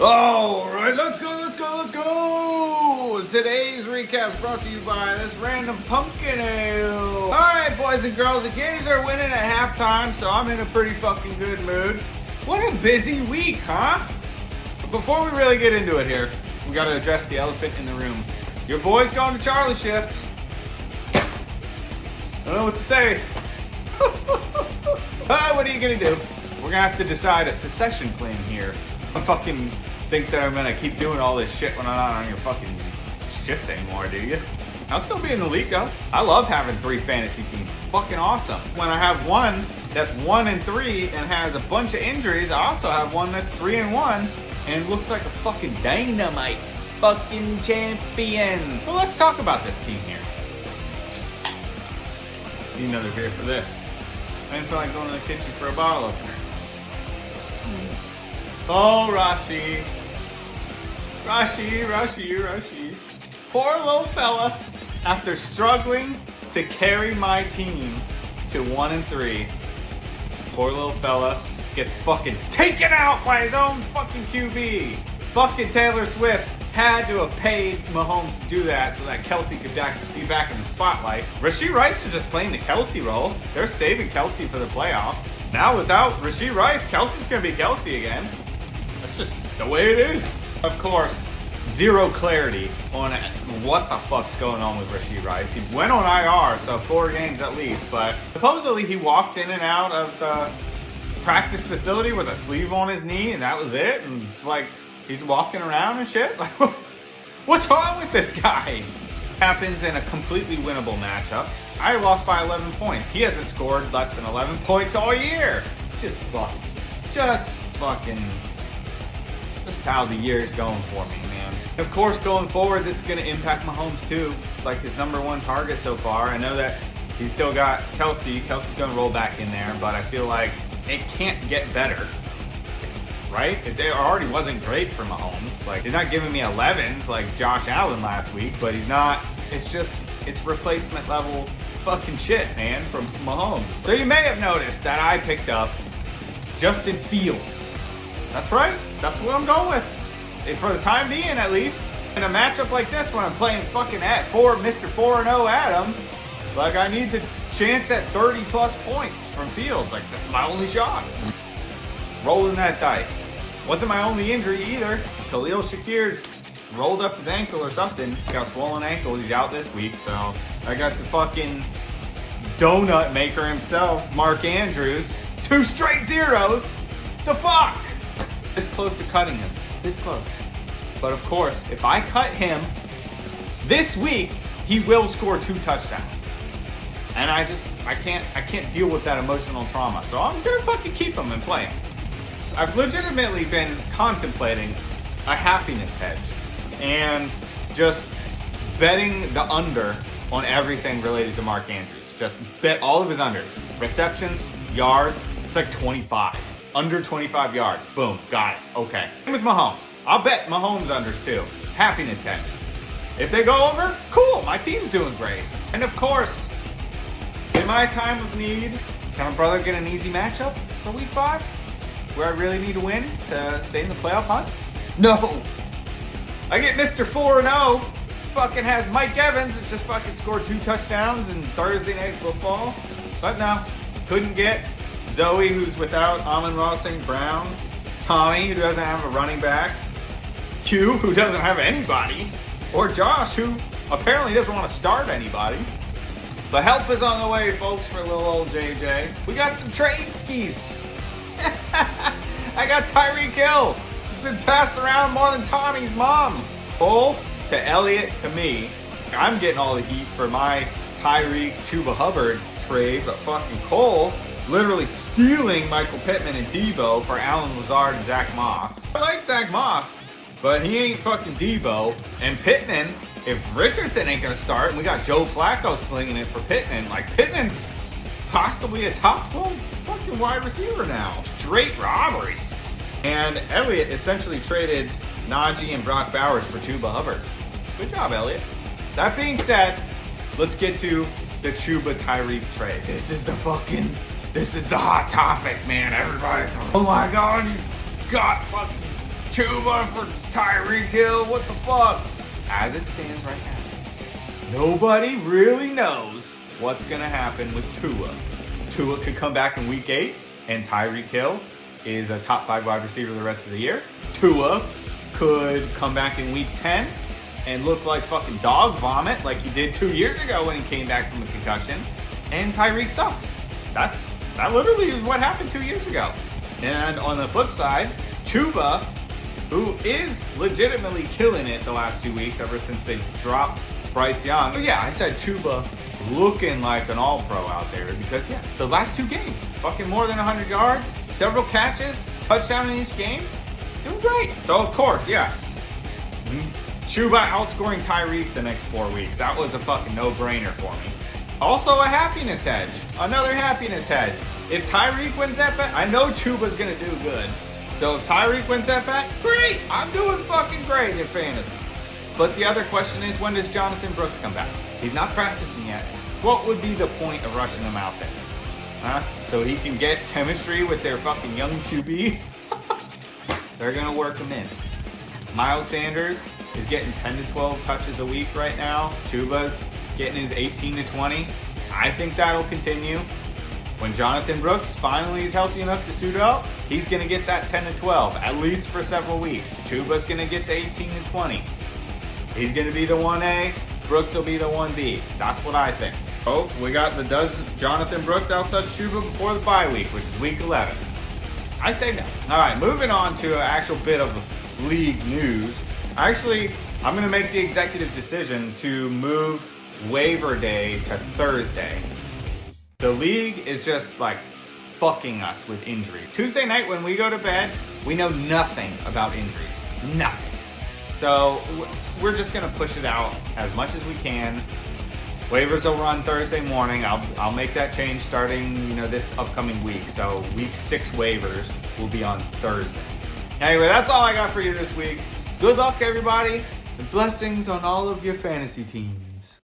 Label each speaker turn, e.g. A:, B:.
A: All right, let's go. Today's recap is brought to you by this random pumpkin ale. All right, boys and girls, the Gators are winning at halftime, so I'm in a pretty fucking good mood. What a busy week, huh? But before we really get into it here, we got to address the elephant in the room. Your boy's going to Charlie shift. I don't know what to say. What are you gonna do? We're gonna have to decide a secession plan here. I fucking think that I'm gonna keep doing all this shit when I'm not on your fucking shift anymore, do you? I'll still be in the league though. I love having 3 fantasy teams. Fucking awesome. When I have one that's 1-3 and has a bunch of injuries, I also have one that's 3-1 and looks like a fucking dynamite fucking champion. Well, let's talk about this team here. Need another beer for this. I didn't feel like going to the kitchen for a bottle opener. Oh, Rashi. Poor little fella. After struggling to carry my team to 1-3, poor little fella gets fucking taken out by his own fucking QB. Fucking Taylor Swift had to have paid Mahomes to do that so that Kelsey could be back in the spotlight. Rashee Rice is just playing the Kelsey role. They're saving Kelsey for the playoffs. Now without Rashee Rice, Kelsey's going to be Kelsey again. That's just the way it is. Of course, zero clarity on what the fuck's going on with Rashee Rice. He went on IR, so 4 games at least, but supposedly he walked in and out of the practice facility with a sleeve on his knee, and that was it. And it's like, he's walking around and shit? Like, what's wrong with this guy? Happens in a completely winnable matchup. I lost by 11 points. He hasn't scored less than 11 points all year. Just how the year is going for me, man. Of course, going forward, this is going to impact Mahomes too. Like his #1 target so far. I know that he's still got Kelsey. Kelsey's going to roll back in there, but I feel like it can't get better. Right? It already wasn't great for Mahomes. Like, he's not giving me 11s like Josh Allen last week, but he's not. It's replacement level fucking shit, man, from Mahomes. So you may have noticed that I picked up Justin Fields. That's right. That's what I'm going with. For the time being, at least. In a matchup like this, when I'm playing fucking Mr. 4-0 Adam, like, I need the chance at 30 plus points from Fields. Like, that's my only shot. Rolling that dice. Wasn't my only injury either. Khalil Shakir's rolled up his ankle or something. He's got a swollen ankle. He's out this week. So I got the fucking donut maker himself, Mark Andrews. 2 straight zeros. The fuck? This close to cutting him. This close. But of course, if I cut him this week, he will score 2 touchdowns. And I can't deal with that emotional trauma. So I'm gonna fucking keep him and play him. I've legitimately been contemplating a happiness hedge and just betting the under on everything related to Mark Andrews. Just bet all of his unders. Receptions, yards, it's like 25. Under 25 yards. Boom, got it. Okay. With Mahomes, I'll bet Mahomes unders too. Happiness hedge. If they go over, cool, my team's doing great. And of course, in my time of need, can my brother get an easy matchup for week 5? Where I really need to win to stay in the playoff hunt? No. I get Mr. 4-0. Fucking has Mike Evans that just fucking scored 2 touchdowns in Thursday Night Football. But no, couldn't get Zoe, who's without Amon-Ra St. Brown. Tommy, who doesn't have a running back. Q, who doesn't have anybody. Or Josh, who apparently doesn't want to start anybody. But help is on the way, folks, for little old JJ. We got some trade skis. I got Tyreek Hill. He's been passed around more than Tommy's mom. Cole to Elliott to me. I'm getting all the heat for my Tyreek Chuba Hubbard trade, but fucking Cole literally stealing Michael Pittman and Debo for Allen Lazard and Zach Moss. I like Zach Moss, but he ain't fucking Debo. And Pittman, if Richardson ain't gonna start, and we got Joe Flacco slinging it for Pittman, like Pittman's possibly a top 12 fucking wide receiver now. Straight robbery. And Elliott essentially traded Najee and Brock Bowers for Chuba Hubbard. Good job, Elliott. That being said, let's get to the Chuba Tyreek trade. This is the hot topic, man. Everybody, oh my God, you got fucking Chuba for Tyreek Hill. What the fuck? As it stands right now, nobody really knows what's going to happen with Tua. Tua could come back in week 8, and Tyreek Hill is a top 5 wide receiver the rest of the year. Tua could come back in week 10 and look like fucking dog vomit like he did 2 years ago when he came back from a concussion. And Tyreek sucks. That literally is what happened 2 years ago. And on the flip side, Chuba, who is legitimately killing it the last 2 weeks ever since they dropped Bryce Young. But yeah, I said Chuba looking like an all-pro out there because, yeah, the last 2 games, fucking more than 100 yards, several catches, touchdown in each game. Doing great. So, of course, yeah, Chuba outscoring Tyreek the next 4 weeks. That was a fucking no-brainer for me. Also a happiness hedge. Another happiness hedge. If Tyreek wins that bet, I know Chuba's going to do good. So if Tyreek wins that bet, great. I'm doing fucking great in fantasy. But the other question is, when does Jonathan Brooks come back? He's not practicing yet. What would be the point of rushing him out there? Huh? So he can get chemistry with their fucking young QB? They're going to work him in. Miles Sanders is getting 10 to 12 touches a week right now. Chuba's getting his 18 to 20. I think that'll continue. When Jonathan Brooks finally is healthy enough to suit up, he's going to get that 10 to 12, at least for several weeks. Chuba's going to get the 18 to 20. He's going to be the 1A. Brooks will be the 1B. That's what I think. Oh, we got the does Jonathan Brooks outtouch Chuba before the bye week, which is week 11. I say no. All right, moving on to an actual bit of league news. Actually, I'm going to make the executive decision to move waiver day to Thursday. The league is just like fucking us with injury. Tuesday night when we go to bed, we know nothing about injuries. Nothing. So we're just going to push it out as much as we can. Waivers will run Thursday morning. I'll make that change starting, this upcoming week. So week 6 waivers will be on Thursday. Anyway, that's all I got for you this week. Good luck, everybody, and blessings on all of your fantasy teams.